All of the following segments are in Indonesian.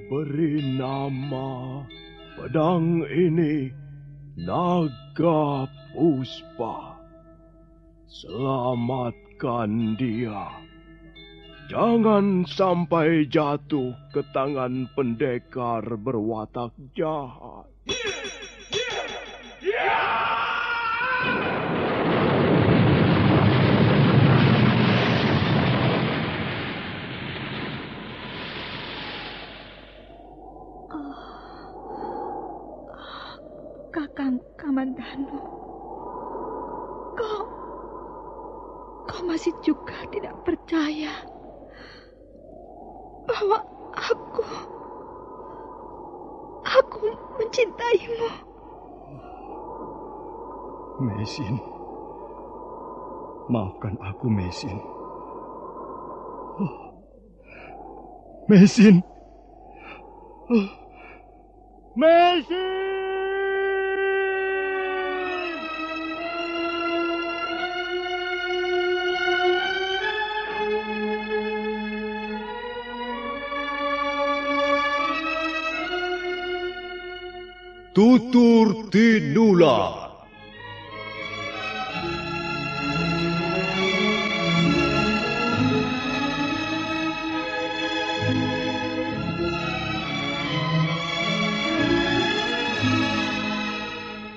Beri nama pedang ini Naga Puspa. Selamatkan dia. Jangan sampai jatuh ke tangan pendekar berwatak jahat. Kakang Kamandanu, kau masih juga tidak percaya bahwa aku mencintaimu. Mesin, maafkan aku, Mesin. Mesin. Mesin! Tutur Tinular.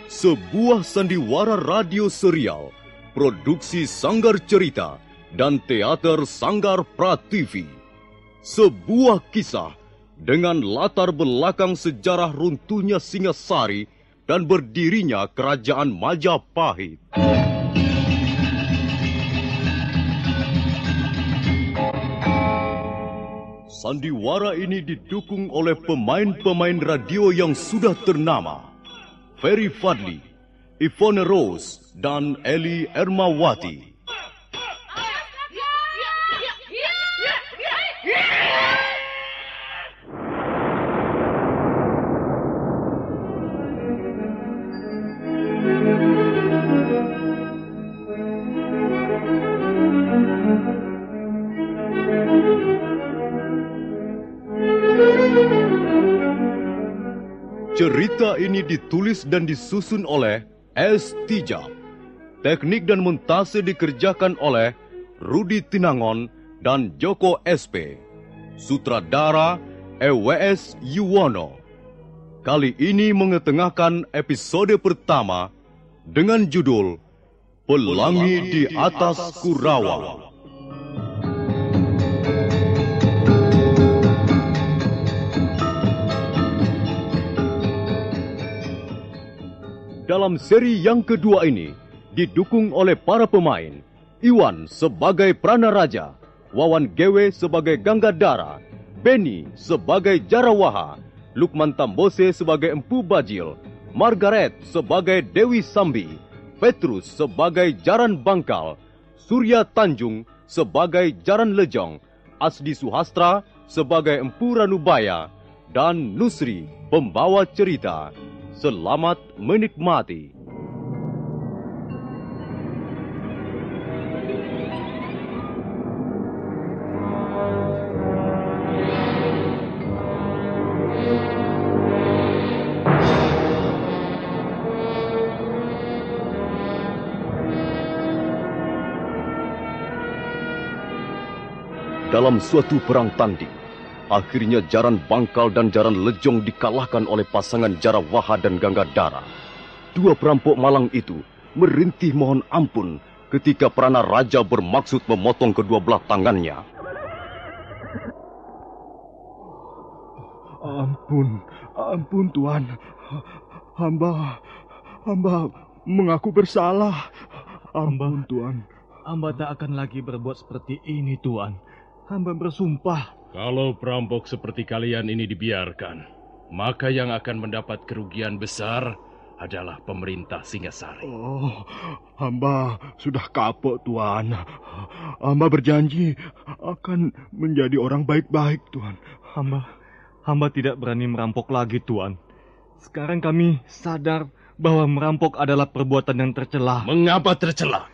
Sebuah sandiwara radio serial, produksi Sanggar Cerita dan Teater Sanggar Prativi. Sebuah kisah dengan latar belakang sejarah runtuhnya Singasari dan berdirinya Kerajaan Majapahit. Sandiwara ini didukung oleh pemain-pemain radio yang sudah ternama. Ferry Fadli, Ivone Rose, dan Eli Ermawati. Cerita ini ditulis dan disusun oleh S. Tijab. Teknik dan montase dikerjakan oleh Rudi Tinangon dan Joko SP. Sutradara EWS Yuwono. Kali ini mengetengahkan episode pertama dengan judul Pelangi di Atas Kurawa. Dalam seri yang kedua ini, didukung oleh para pemain, Iwan sebagai Pranaraja, Wawan Gewe sebagai Ganggadara, Beni sebagai Jarawaha, Lukman Tambose sebagai Empu Bajil, Margaret sebagai Dewi Sambi, Petrus sebagai Jaran Bangkal, Surya Tanjung sebagai Jaran Lejong, Asdi Suhastra sebagai Empu Ranubaya, dan Nusri pembawa cerita. Selamat menikmati. Dalam suatu perang tanding, akhirnya Jaran Bangkal dan Jaran Lejong dikalahkan oleh pasangan Jarawaha dan Ganggadara. Dua perampok malang itu merintih mohon ampun ketika Pranaraja bermaksud memotong kedua belah tangannya. Ampun Tuan. Hamba mengaku bersalah. Ampun Tuan. Hamba tak akan lagi berbuat seperti ini, Tuan. Hamba bersumpah. Kalau perampok seperti kalian ini dibiarkan, maka yang akan mendapat kerugian besar adalah pemerintah Singasari. Oh, hamba sudah kapok, Tuan. Hamba berjanji akan menjadi orang baik-baik, Tuan. Hamba tidak berani merampok lagi, Tuan. Sekarang kami sadar bahwa merampok adalah perbuatan yang tercela. Mengapa tercela?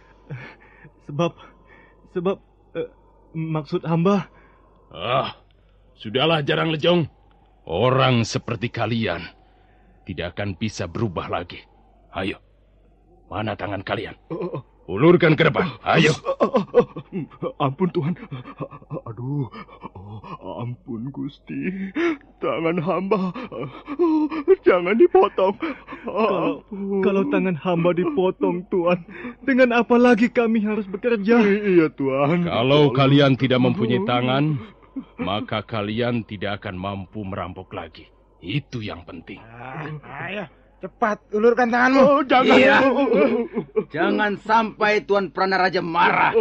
Sebab maksud hamba... Sudahlah Jarang Lejong. Orang seperti kalian tidak akan bisa berubah lagi. Ayo, mana tangan kalian? Ulurkan ke depan, ayo. Ampun Tuan. Aduh, ampun Gusti. Tangan hamba jangan dipotong. Kalau tangan hamba dipotong Tuan, dengan apa lagi kami harus bekerja? Iya Tuan. Kalau kalian tidak mempunyai tangan, maka kalian tidak akan mampu merampok lagi. Itu yang penting. Ayo, cepat ulurkan tanganmu. Jangan. Iya. Jangan sampai Tuan Pranaraja marah,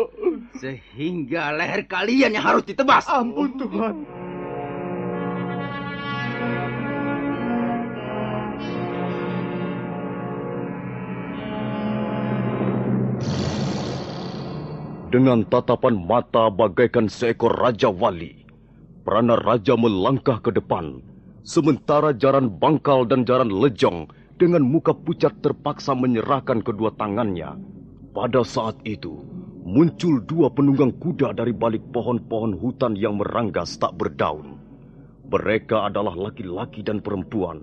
sehingga leher kalian yang harus ditebas. Ampun Tuhan. Dengan tatapan mata bagaikan seekor Raja Wali, Pranaraja melangkah ke depan, sementara Jaran Bangkal dan Jaran Lejong dengan muka pucat terpaksa menyerahkan kedua tangannya. Pada saat itu, muncul dua penunggang kuda dari balik pohon-pohon hutan yang meranggas tak berdaun. Mereka adalah laki-laki dan perempuan,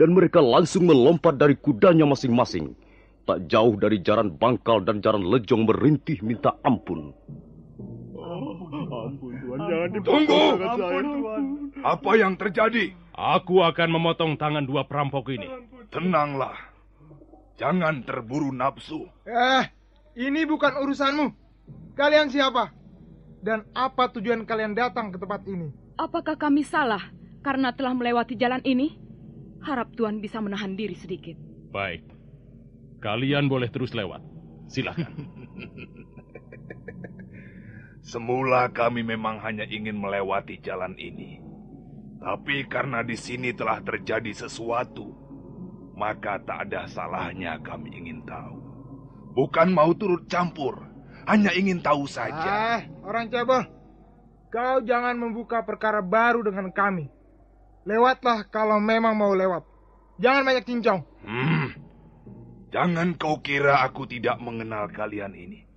dan mereka langsung melompat dari kudanya masing-masing. Tak jauh dari Jaran Bangkal dan Jaran Lejong merintih minta ampun. Ampun Tuhan, jangan Tunggu! Ampun Tuhan. Apa yang terjadi? Aku akan memotong tangan dua perampok ini. Tenanglah. Jangan terburu nafsu. Ini bukan urusanmu. Kalian siapa? Dan apa tujuan kalian datang ke tempat ini? Apakah kami salah karena telah melewati jalan ini? Harap Tuhan bisa menahan diri sedikit. Baik. Kalian boleh terus lewat. Silakan. Semula kami memang hanya ingin melewati jalan ini. Tapi karena di sini telah terjadi sesuatu, maka tak ada salahnya kami ingin tahu. Bukan mau turut campur, hanya ingin tahu saja. Orang cebol, kau jangan membuka perkara baru dengan kami. Lewatlah kalau memang mau lewat. Jangan banyak cincong. Jangan kau kira aku tidak mengenal kalian ini.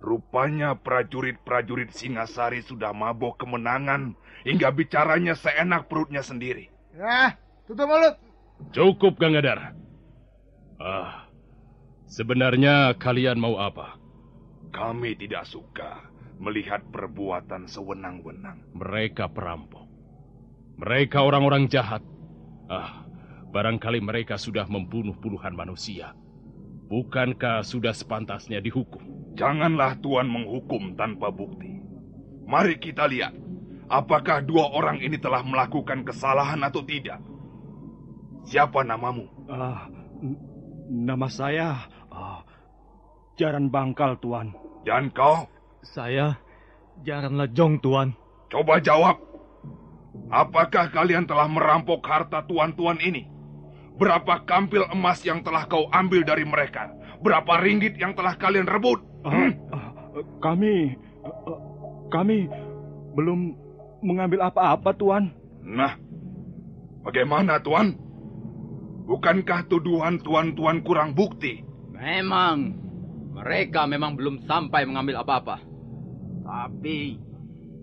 Rupanya prajurit-prajurit Singasari sudah mabok kemenangan hingga bicaranya seenak perutnya sendiri. Tutup mulut. Cukup, Gangadhara. Sebenarnya kalian mau apa? Kami tidak suka melihat perbuatan sewenang-wenang. Mereka perampok. Mereka orang-orang jahat. Barangkali mereka sudah membunuh puluhan manusia. Bukankah sudah sepantasnya dihukum? Janganlah Tuan menghukum tanpa bukti. Mari kita lihat, apakah dua orang ini telah melakukan kesalahan atau tidak. Siapa namamu? Nama saya Jaran Bangkal, Tuan. Dan kau? Saya Jaran Lejong, Tuan. Coba jawab. Apakah kalian telah merampok harta tuan-tuan ini? Berapa kampil emas yang telah kau ambil dari mereka? Berapa ringgit yang telah kalian rebut? Kami belum mengambil apa-apa, Tuan. Nah, bagaimana, Tuan? Bukankah tuduhan tuan-tuan kurang bukti? Memang, mereka memang belum sampai mengambil apa-apa. Tapi,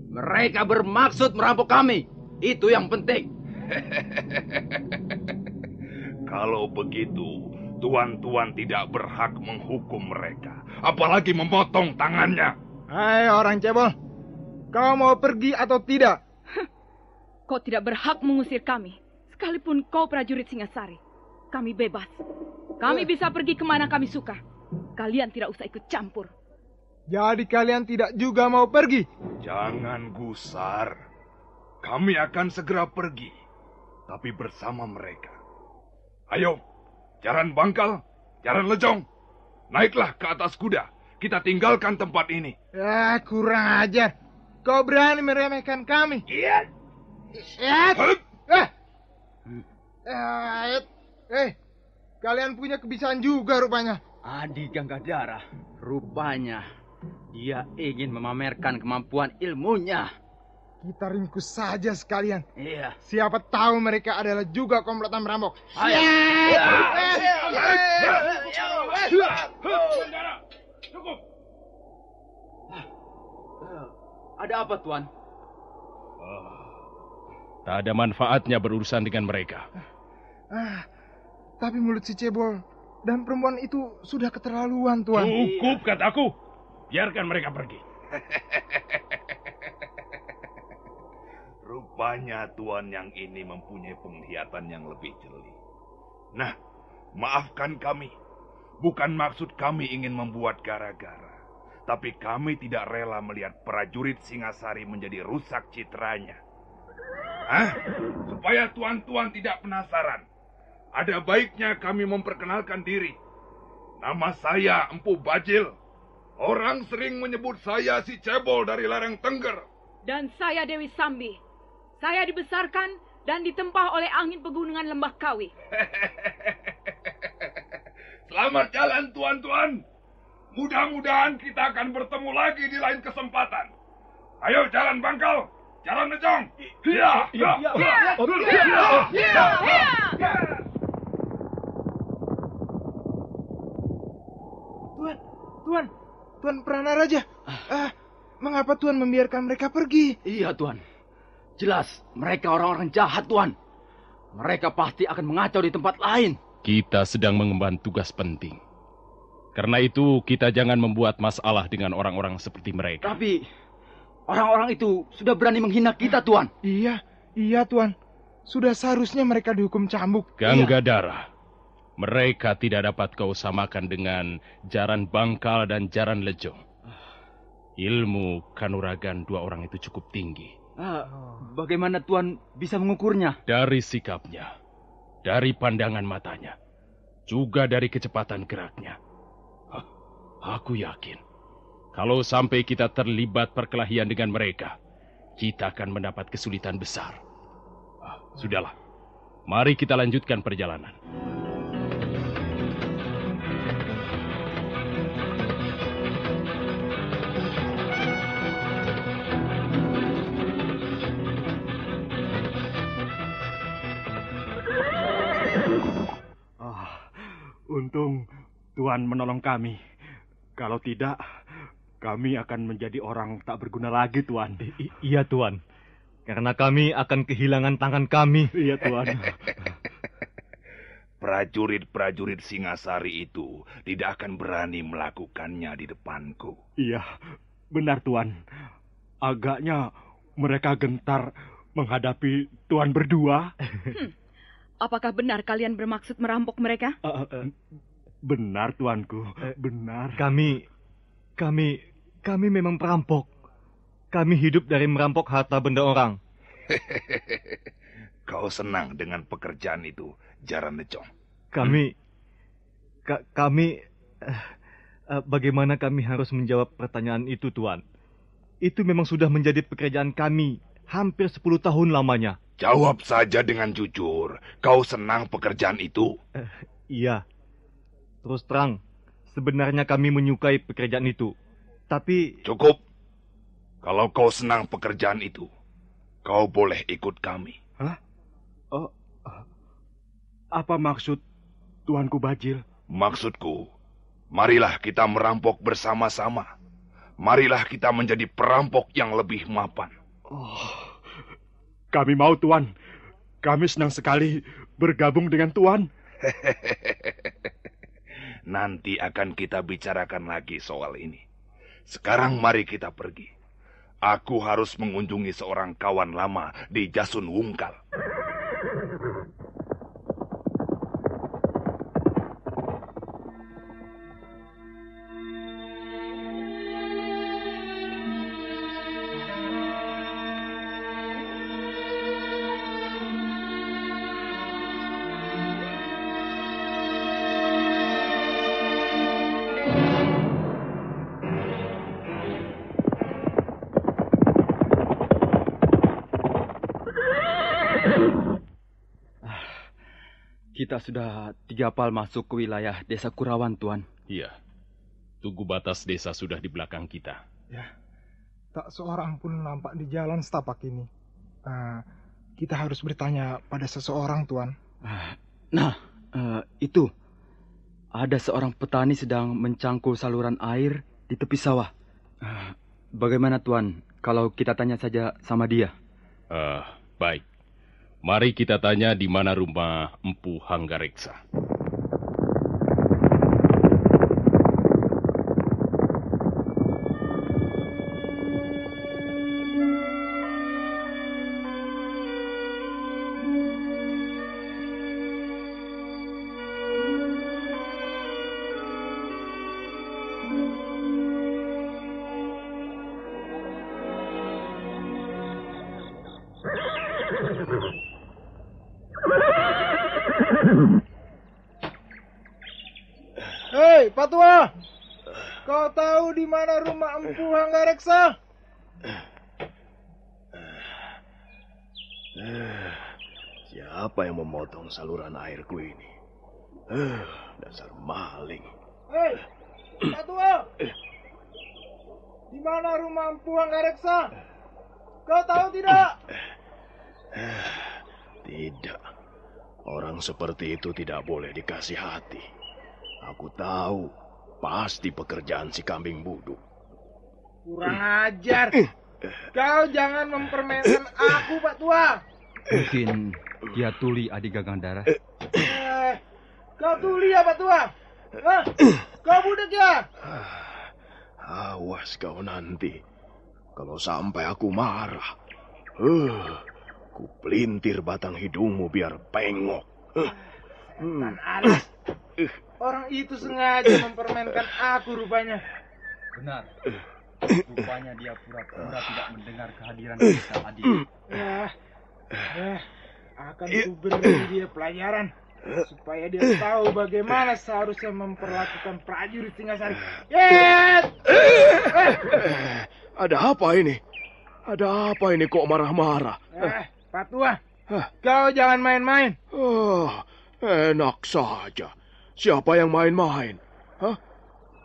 mereka bermaksud merampok kami. Itu yang penting. Kalau begitu, tuan-tuan tidak berhak menghukum mereka. Apalagi memotong tangannya. Hai orang cebol, kau mau pergi atau tidak? Kau tidak berhak mengusir kami, sekalipun kau prajurit Singasari. Kami bebas. Kami bisa pergi kemana kami suka. Kalian tidak usah ikut campur. Jadi kalian tidak juga mau pergi? Jangan gusar. Kami akan segera pergi, tapi bersama mereka. Ayo, Jaran Bangkal, Jaran Lejong, naiklah ke atas kuda. Kita tinggalkan tempat ini. Kurang ajar. Kau berani meremehkan kami? Iya. Kalian punya kebiasaan juga rupanya. Adi Gangadhara, rupanya dia ingin memamerkan kemampuan ilmunya. Kita ringkus saja sekalian. Iya. Siapa tahu mereka adalah juga komplotan merampok. Ada apa, Tuan? Tak ada manfaatnya berurusan dengan mereka. Tapi mulut si cebol dan perempuan itu sudah keterlaluan, Tuan. Cukup, kataku. Biarkan mereka pergi. Rupanya Tuan yang ini mempunyai penglihatan yang lebih jeli. Nah, maafkan kami. Bukan maksud kami ingin membuat gara-gara. Tapi kami tidak rela melihat prajurit Singasari menjadi rusak citranya. Supaya tuan-tuan tidak penasaran, ada baiknya kami memperkenalkan diri. Nama saya Empu Bajil. Orang sering menyebut saya si cebol dari lereng Tengger. Dan saya Dewi Sambi. Saya dibesarkan dan ditempa oleh angin pegunungan Lembah Kawi. Selamat jalan tuan-tuan. Mudah-mudahan kita akan bertemu lagi di lain kesempatan. Ayo jalan Bangkal. Jalan Nejong. Tuan Pranaraja. Mengapa Tuan membiarkan mereka pergi? Iya, Tuan. Jelas, mereka orang-orang jahat, Tuan. Mereka pasti akan mengacau di tempat lain. Kita sedang mengemban tugas penting. Karena itu, kita jangan membuat masalah dengan orang-orang seperti mereka. Tapi orang-orang itu sudah berani menghina kita, Tuan. Iya, Tuan. Sudah seharusnya mereka dihukum cambuk. Ganggadara, mereka tidak dapat kau samakan dengan Jaran Bangkal dan Jaran Lejong. Ilmu kanuragan dua orang itu cukup tinggi. Bagaimana Tuan bisa mengukurnya? Dari sikapnya, dari pandangan matanya, juga dari kecepatan geraknya. Aku yakin, kalau sampai kita terlibat perkelahian dengan mereka, kita akan mendapat kesulitan besar. Sudahlah, mari kita lanjutkan perjalanan. Untung Tuan menolong kami. Kalau tidak, kami akan menjadi orang tak berguna lagi, Tuan. Iya, Tuan. Karena kami akan kehilangan tangan kami. Iya, Tuan. Prajurit-prajurit Singasari itu tidak akan berani melakukannya di depanku. Iya, benar, Tuan. Agaknya mereka gentar menghadapi Tuan berdua. Apakah benar kalian bermaksud merampok mereka? Benar, Tuanku. Benar. Kami memang perampok. Kami hidup dari merampok harta benda orang. Kau senang dengan pekerjaan itu, Jaran Nejong? Bagaimana kami harus menjawab pertanyaan itu, Tuan? Itu memang sudah menjadi pekerjaan kami hampir 10 tahun lamanya. Jawab saja dengan jujur. Kau senang pekerjaan itu? Iya. Terus terang, sebenarnya kami menyukai pekerjaan itu. Tapi... Cukup. Kalau kau senang pekerjaan itu, kau boleh ikut kami. Hah? Apa maksud Tuanku Bajil? Maksudku, marilah kita merampok bersama-sama. Marilah kita menjadi perampok yang lebih mapan. Kami mau, Tuan. Kami senang sekali bergabung dengan Tuan. Nanti akan kita bicarakan lagi soal ini. Sekarang mari kita pergi. Aku harus mengunjungi seorang kawan lama di Jasun Wungkal. Kita sudah 3 pal masuk ke wilayah desa Kurawan, Tuan. Iya, tugu batas desa sudah di belakang kita. Ya, tak seorang pun nampak di jalan setapak ini. Kita harus bertanya pada seseorang, Tuan. Itu. Ada seorang petani sedang mencangkul saluran air di tepi sawah. Bagaimana, Tuan, kalau kita tanya saja sama dia? Baik. Mari kita tanya di mana rumah Empu Hanggareksa. Hei, Pak Tua! Kau tahu di mana rumah Empu Hanggareksa? Siapa yang memotong saluran airku ini? Dasar maling. Hei, Pak Tua! Di mana rumah Empu Hanggareksa? Kau tahu tidak? Tidak. Orang seperti itu tidak boleh dikasih hati. Aku tahu, pasti pekerjaan si kambing buduk. Kurang ajar. Kau jangan mempermainkan aku, Pak Tua. Mungkin dia Tuli adik Gagandara. Kau Tuli ya, Pak Tua? Hah? Kau budak ya? Awas kau nanti. Kalau sampai aku marah. Ku pelintir batang hidungmu biar pengok. Setan alas. Orang itu sengaja mempermainkan aku rupanya. Benar. Rupanya dia pura-pura tidak mendengar kehadiran kita, adik. Akan ku beri dia pelajaran. Supaya dia tahu bagaimana seharusnya memperlakukan prajurit Singasari. Ada apa ini? Ada apa ini kok marah-marah? Pak Tua, kau jangan main-main. Enak saja. Siapa yang main-main?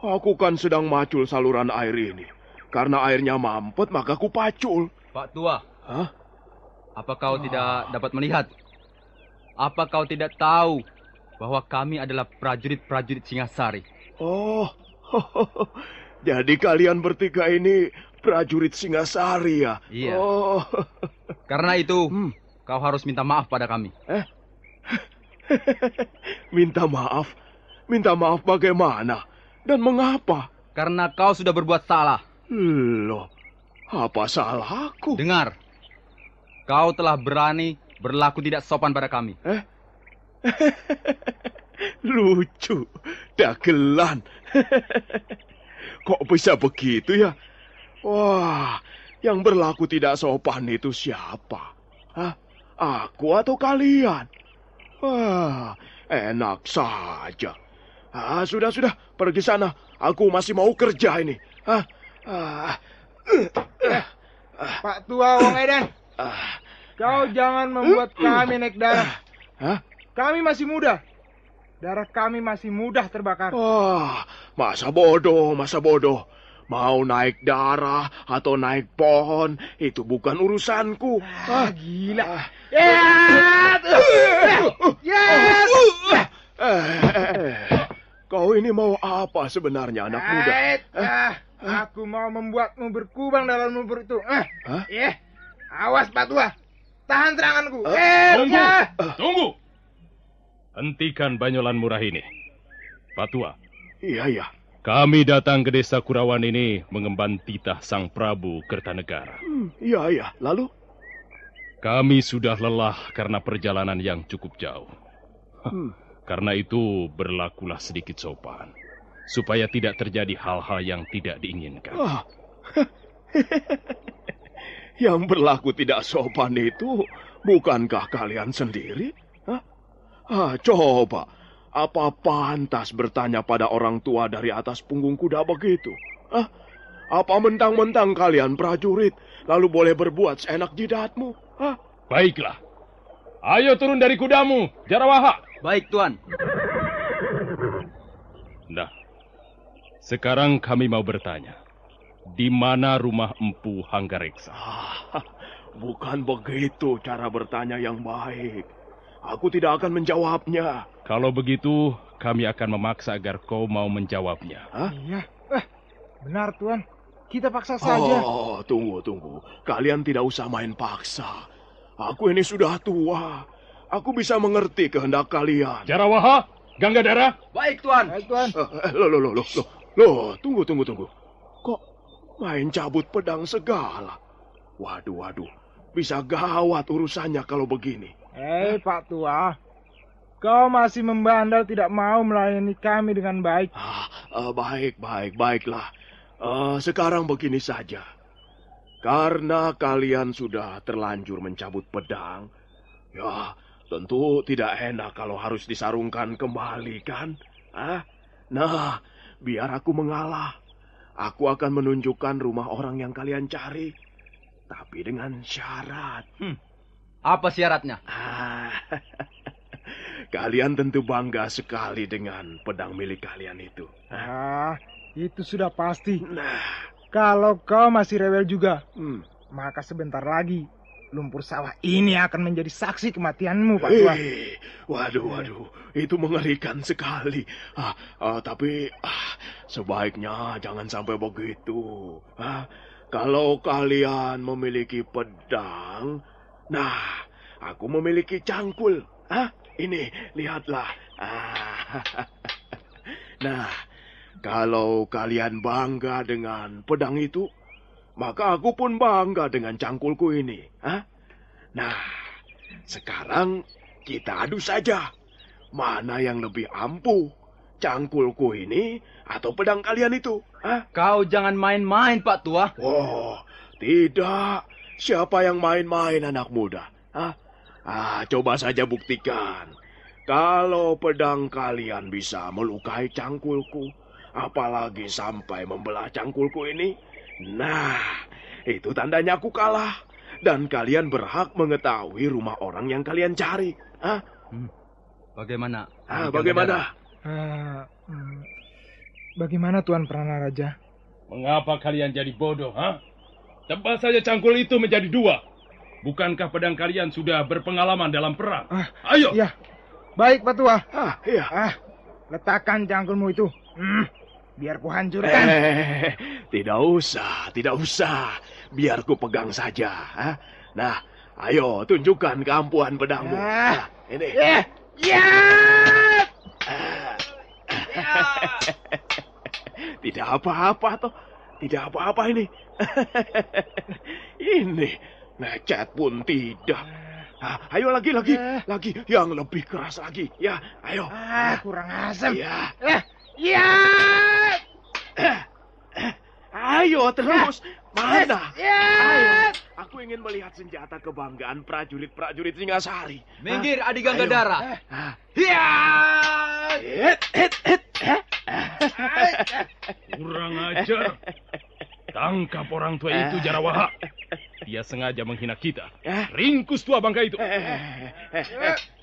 Aku kan sedang macul saluran air ini. Karena airnya mampet, maka ku pacul. Pak Tua, apa kau tidak dapat melihat? Apa kau tidak tahu bahwa kami adalah prajurit-prajurit Singasari? Jadi kalian bertiga ini prajurit Singasari ya? Iya. Karena itu, kau harus minta maaf pada kami. Minta maaf? Minta maaf bagaimana? Dan mengapa? Karena kau sudah berbuat salah. Loh, apa salahku? Dengar, kau telah berani berlaku tidak sopan pada kami. Lucu, dagelan. Kok bisa begitu ya? Wah, yang berlaku tidak sopan itu siapa? Aku atau kalian? Wah, enak saja. Sudah, pergi sana. Aku masih mau kerja ini. Pak Tua Wong Edan, kau jangan membuat kami naik darah. Kami masih muda. Darah kami masih mudah terbakar. Masa bodoh. Mau naik darah atau naik pohon, itu bukan urusanku. Gila. Kau ini mau apa sebenarnya, anak muda? Aku mau membuatmu berkubang dalam lumpur itu. Awas, Pak Tua. Tahan seranganku. Tunggu. Hentikan banyolan murah ini. Pak Tua. Iya. Kami datang ke desa Kurawan ini mengemban titah Sang Prabu Kertanegara. Iya. Lalu? Kami sudah lelah karena perjalanan yang cukup jauh. Karena itu berlakulah sedikit sopan. Supaya tidak terjadi hal-hal yang tidak diinginkan. Yang berlaku tidak sopan itu bukankah kalian sendiri? Coba, apa pantas bertanya pada orang tua dari atas punggung kuda begitu? Apa mentang-mentang kalian prajurit, lalu boleh berbuat seenak jidatmu? Baiklah. Ayo turun dari kudamu, Jarawaha. Baik, Tuan. Nah, sekarang kami mau bertanya. Di mana rumah Empu Hanggareksa? Bukan begitu cara bertanya yang baik. Aku tidak akan menjawabnya. Kalau begitu, kami akan memaksa agar kau mau menjawabnya. Iya. Benar, Tuan. Kita paksa saja. Tunggu. Kalian tidak usah main paksa. Aku ini sudah tua. Aku bisa mengerti kehendak kalian. Jarawaha, Ganggadara. Baik, Tuan. Baik, Tuan. Loh, tunggu. Kok main cabut pedang segala? Waduh. Bisa gawat urusannya kalau begini. Pak Tua. Kau masih membandel tidak mau melayani kami dengan baik. Baiklah. Sekarang begini saja. Karena kalian sudah terlanjur mencabut pedang, ya tentu tidak enak kalau harus disarungkan kembali, kan? Nah, biar aku mengalah. Aku akan menunjukkan rumah orang yang kalian cari. Tapi dengan syarat. Apa syaratnya? Kalian tentu bangga sekali dengan pedang milik kalian itu. Itu sudah pasti. Nah, kalau kau masih rewel juga, maka sebentar lagi lumpur sawah ini akan menjadi saksi kematianmu, Pak Tua. Waduh, itu mengerikan sekali. Tapi sebaiknya jangan sampai begitu. Kalau kalian memiliki pedang, nah, aku memiliki cangkul. Ini, lihatlah. Nah, kalau kalian bangga dengan pedang itu, maka aku pun bangga dengan cangkulku ini. Nah, sekarang kita adu saja. Mana yang lebih ampuh, cangkulku ini atau pedang kalian itu? Kau jangan main-main, Pak Tua. Oh, tidak. Siapa yang main-main, anak muda? Coba saja buktikan. Kalau pedang kalian bisa melukai cangkulku, apalagi sampai membelah cangkulku ini, nah, itu tandanya aku kalah. Dan kalian berhak mengetahui rumah orang yang kalian cari. Bagaimana? Bagaimana? Bagaimana, Tuan Pranaraja? Mengapa kalian jadi bodoh, Tebas saja cangkul itu menjadi 2. Bukankah pedang kalian sudah berpengalaman dalam perang? Ayo! Ya, baik, Pak Tua. Iya. Letakkan cangkulmu itu. Biar ku hancurkan. Tidak usah. Biar ku pegang saja. Nah, ayo tunjukkan keampuhan pedangmu. Ini. Tidak apa-apa toh. Tidak apa-apa ini. Ini lecet pun tidak. Ayo lagi. Yang lebih keras lagi. Ya, ayo. Kurang asam. Ya. Ayo terus. Mana? Ayo. Aku ingin melihat senjata kebanggaan prajurit Singasari. Minggir, Adi Ganggadara. Kurang ajar. Tangkap orang tua itu, Jarawaha. Dia sengaja menghina kita. Ringkus tua bangka itu.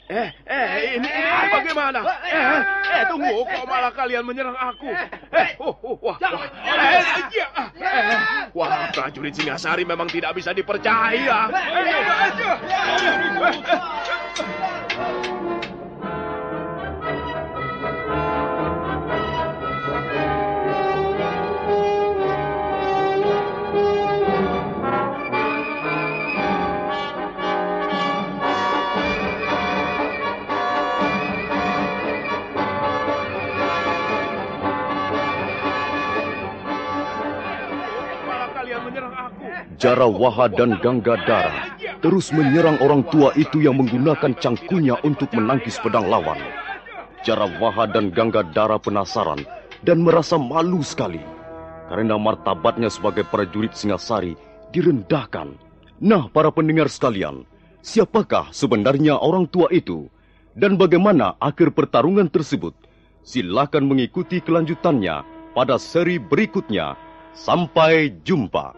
Ini bagaimana? Tunggu, kok malah kalian menyerang aku? Wah, prajurit Singasari memang tidak bisa dipercaya. Jarawaha dan Ganggadara terus menyerang orang tua itu yang menggunakan cangkulnya untuk menangkis pedang lawan. Jarawaha dan Ganggadara penasaran dan merasa malu sekali karena martabatnya sebagai prajurit Singasari direndahkan. Nah, para pendengar sekalian, siapakah sebenarnya orang tua itu dan bagaimana akhir pertarungan tersebut? Silakan mengikuti kelanjutannya pada seri berikutnya. Sampai jumpa.